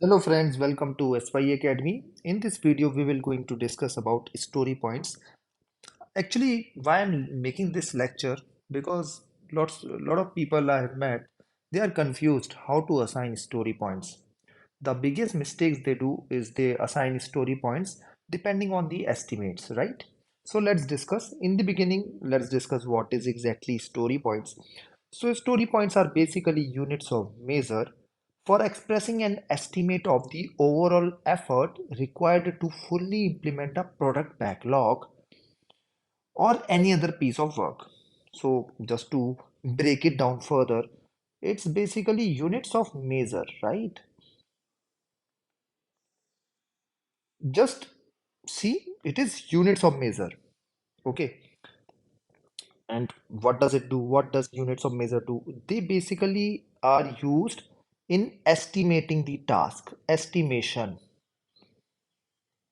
Hello friends, welcome to SY Academy. In this video, we will going to discuss about story points. Actually, why I'm making this lecture? Because lot of people I have met, they are confused how to assign story points. The biggest mistakes they do is they assign story points depending on the estimates, right? So let's discuss. In the beginning, let's discuss what is exactly story points. So story points are basically units of measure for expressing an estimate of the overall effort required to fully implement a product backlog or any other piece of work. So just to break it down further, it's basically units of measure, right? Just see, it is units of measure. Okay. And what does it do? What does units of measure do? They basically are used in estimating the task. Estimation.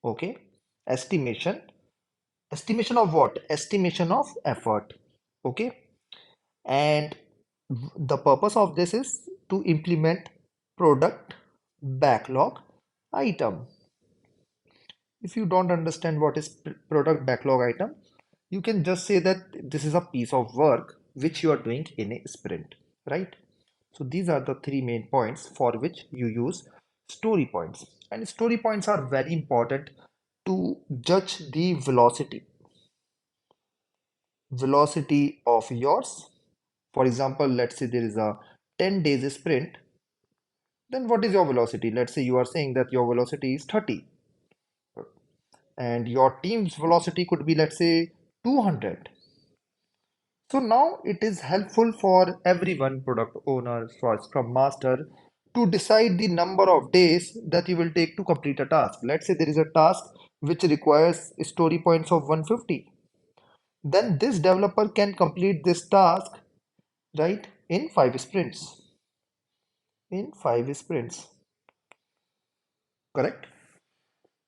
Okay. Estimation. Estimation of what? Estimation of effort. Okay. And the purpose of this is to implement product backlog item. If you don't understand what is product backlog item, you can just say that this is a piece of work which you are doing in a sprint, right? So these are the three main points for which you use story points. And story points are very important to judge the velocity of yours. For example, let's say there is a 10 days sprint, then what is your velocity? Let's say you are saying that your velocity is 30 and your team's velocity could be, let's say, 200. So now it is helpful for everyone, product owner, for Scrum Master, to decide the number of days that you will take to complete a task. Let's say there is a task which requires story points of 150. Then this developer can complete this task, right, in 5 sprints. In 5 sprints, correct?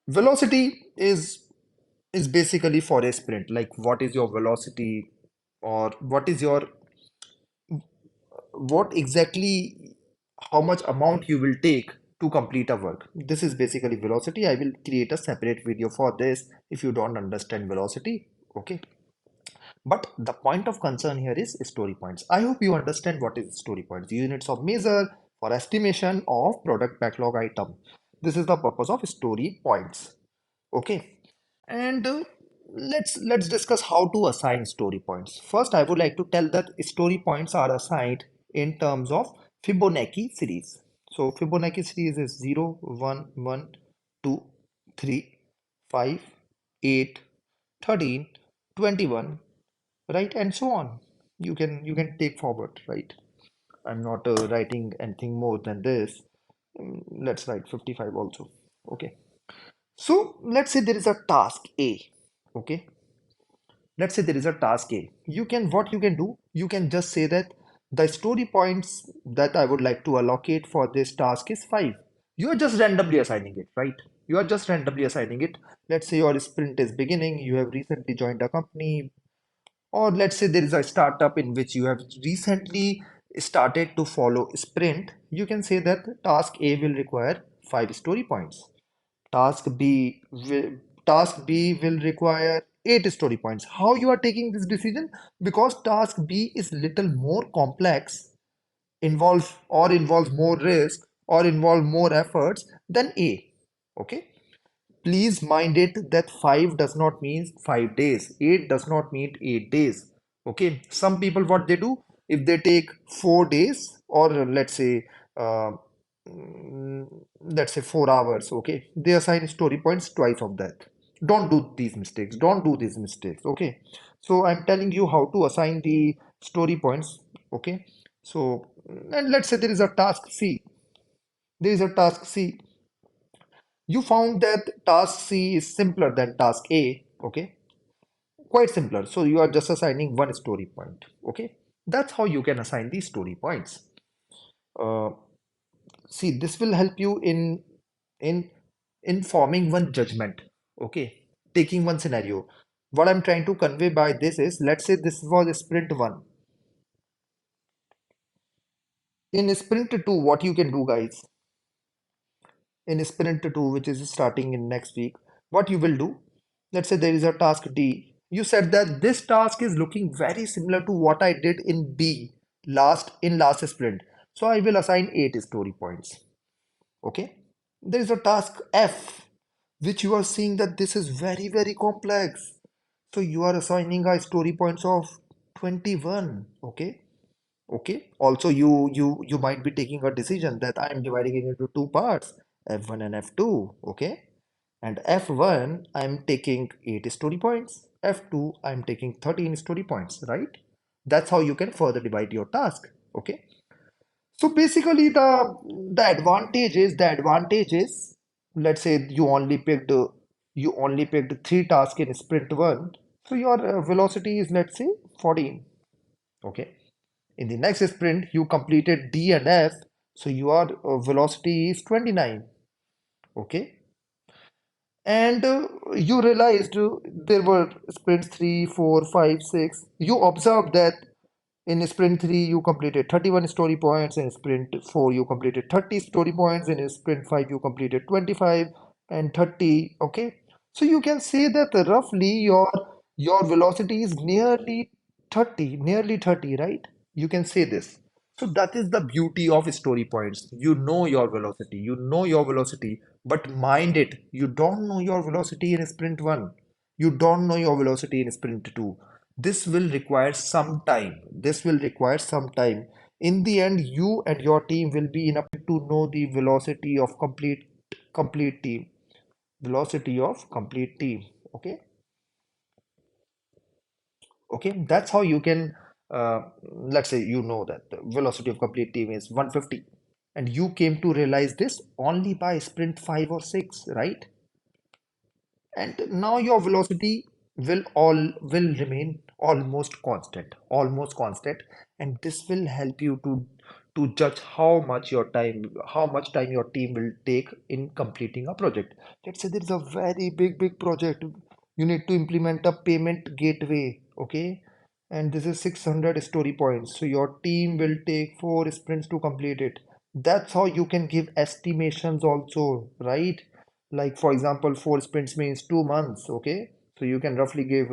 Velocity is basically for a sprint. Like what is your velocity or what exactly how much amount you will take to complete a work. This is basically velocity. I will create a separate video for this if you don't understand velocity. Okay. But the point of concern here is story points. I hope you understand what is story points. Units of measure for estimation of product backlog item. This is the purpose of story points. Okay. And let's discuss how to assign story points. First, I would like to tell that story points are assigned in terms of Fibonacci series. So Fibonacci series is 0, 1, 1, 2, 3, 5, 8, 13, 21, right, and so on. You can take forward, right? I'm not writing anything more than this. Let's write 55 also. Okay. So let's say there is a task A. Okay. Let's say there is a task A. What you can do, you can just say that the story points that I would like to allocate for this task is 5. You are just randomly assigning it, right? You are just randomly assigning it. Let's say your sprint is beginning, you have recently joined a company, or let's say there is a startup in which you have recently started to follow sprint. You can say that task A will require 5 story points. Task B will, task B will require 8 story points. How you are taking this decision? Because task B is little more complex, involves more risk or involve more efforts than A. Okay. Please mind it that 5 does not mean 5 days. 8 does not mean 8 days. Okay. Some people, what they do, if they take 4 days or uh, let's say 4 hours, okay, they assign story points twice of that. Don't do these mistakes. Don't do these mistakes. Okay. So I'm telling you how to assign the story points. Okay. So, and let's say there is a task C. There is a task C. You found that task C is simpler than task A, okay? Quite simpler. So you are just assigning one story point, okay? That's how you can assign these story points. Uh, See, this will help you in in forming one judgment, okay? Taking one scenario. What I'm trying to convey by this is, let's say this was sprint one. In sprint two, what you can do, guys? in sprint 2, which is starting in next week, what you will do, let's say there is a task D. You said that this task is looking very similar to what I did in B last sprint. So I will assign 8 story points. Okay. There is a task F, which you are seeing that this is very, very complex. So you are assigning a story points of 21. Okay. Okay. Also, you might be taking a decision that I am dividing it into two parts, F1 and F2. Okay. And F1, I'm taking 8 story points. F2, I'm taking 13 story points, right? That's how you can further divide your task. Okay. So basically, the advantage is let's say you only picked three tasks in sprint one, so your velocity is, let's say, 14. Okay. In the next sprint, you completed D and F, so your velocity is 29. Okay. And you realized there were sprints 3, 4, 5, 6. You observed that in sprint 3 you completed 31 story points, in sprint 4 you completed 30 story points, in sprint 5 you completed 25 and 30. Okay, so you can say that roughly your velocity is nearly 30, right? You can say this. So that is the beauty of story points. You know your velocity, but mind it, you don't know your velocity in sprint 1. You don't know your velocity in sprint 2. This will require some time. This will require some time. In the end, you and your team will be in a to know the velocity of complete team. Velocity of complete team. Okay. Okay. That's how you can let's say you know that the velocity of complete team is 150. And you came to realize this only by sprint 5 or 6, right? And now your velocity will remain almost constant, and this will help you to judge how much time your team will take in completing a project. Let's say there is a very big project. You need to implement a payment gateway. Okay, and this is 600 story points, so your team will take 4 sprints to complete it. That's how you can give estimations also, right? Like for example, 4 sprints means 2 months. Okay, so you can roughly give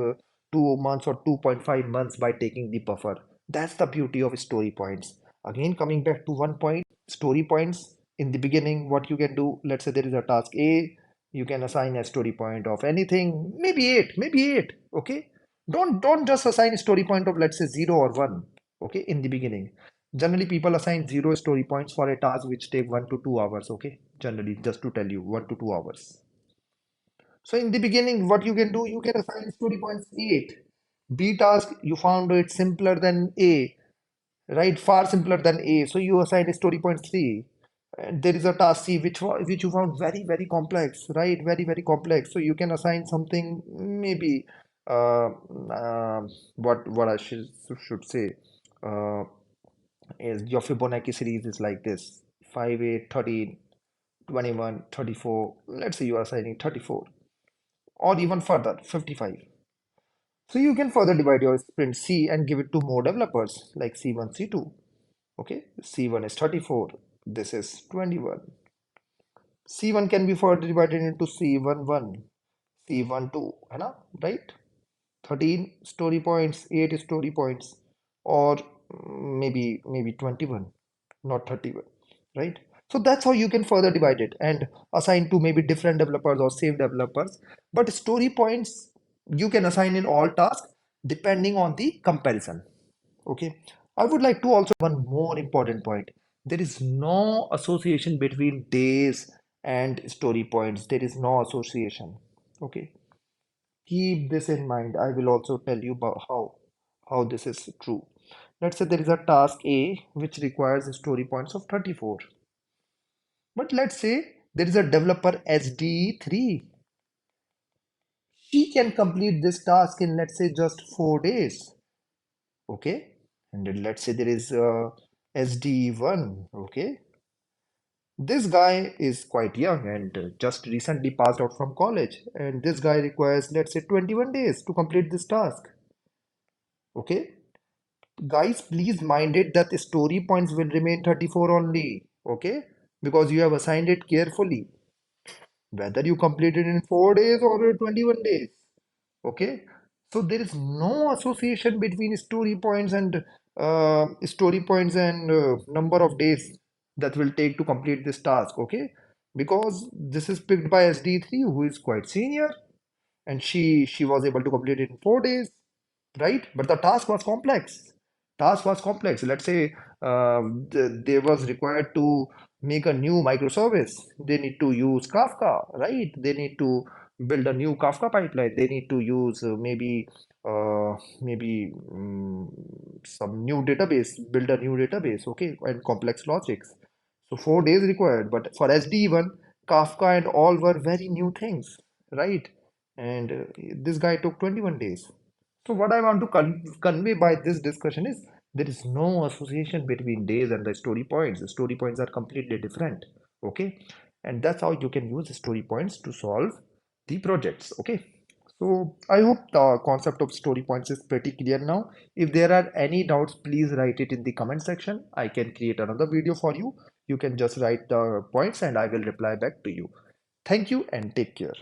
2 months or 2.5 months by taking the buffer. That's the beauty of story points. Again, coming back to one point, story points in the beginning, what you can do, let's say there is a task A, you can assign a story point of anything, maybe eight. Okay, don't just assign a story point of, let's say, 0 or 1. Okay, in the beginning, generally people assign 0 story points for a task which take 1 to 2 hours. Okay, generally, just to tell you, 1 to 2 hours. So in the beginning, what you can do, you can assign story points 8. B task, you found it simpler than A, right? Far simpler than A. So you assign a story point 3. And there is a task C which you found very complex, right? Very complex. So you can assign something, maybe uh, uh, what I should say uh, is your Fibonacci series is like this: 5, 8, 13, 21, 34. Let's say you are assigning 34, or even further, 55. So you can further divide your sprint C and give it to more developers like C1, C2. Okay, C1 is 34, this is 21. C1 can be further divided into C11, C12, है ना? Right? 13 story points, 8 story points, or maybe 21, not 31, right? So that's how you can further divide it and assign to maybe different developers or same developers. But story points you can assign in all tasks depending on the comparison. Okay, I would like to also one more important point. There is no association between days and story points. There is no association. Okay, keep this in mind. I will also tell you about how this is true. Let's say there is a task A which requires story points of 34. But let's say there is a developer SD3. She can complete this task in, let's say, just 4 days. Okay. And then let's say there is SD1. Okay. This guy is quite young and just recently passed out from college. And this guy requires, let's say, 21 days to complete this task. Okay. Guys, please mind it that story points will remain 34 only. Okay. Because you have assigned it carefully. whether you complete it in 4 days or 21 days. Okay, so there is no association between story points and number of days that will take to complete this task. Okay, because this is picked by SD3, who is quite senior, and she was able to complete it in 4 days, right? But the task was complex. Task was complex. Let's say they was required to make a new microservice. They need to use Kafka, right? They need to build a new Kafka pipeline. They need to use maybe some new database, build a new database, okay, and complex logics. So 4 days required, but for SD1, Kafka and all were very new things, right? And this guy took 21 days. So what I want to convey by this discussion is there is no association between days and the story points. The story points are completely different, okay? And that's how you can use story points to solve the projects, okay? So I hope the concept of story points is pretty clear now. If there are any doubts, please write it in the comment section. I can create another video for you. You can just write the points and I will reply back to you. Thank you and take care.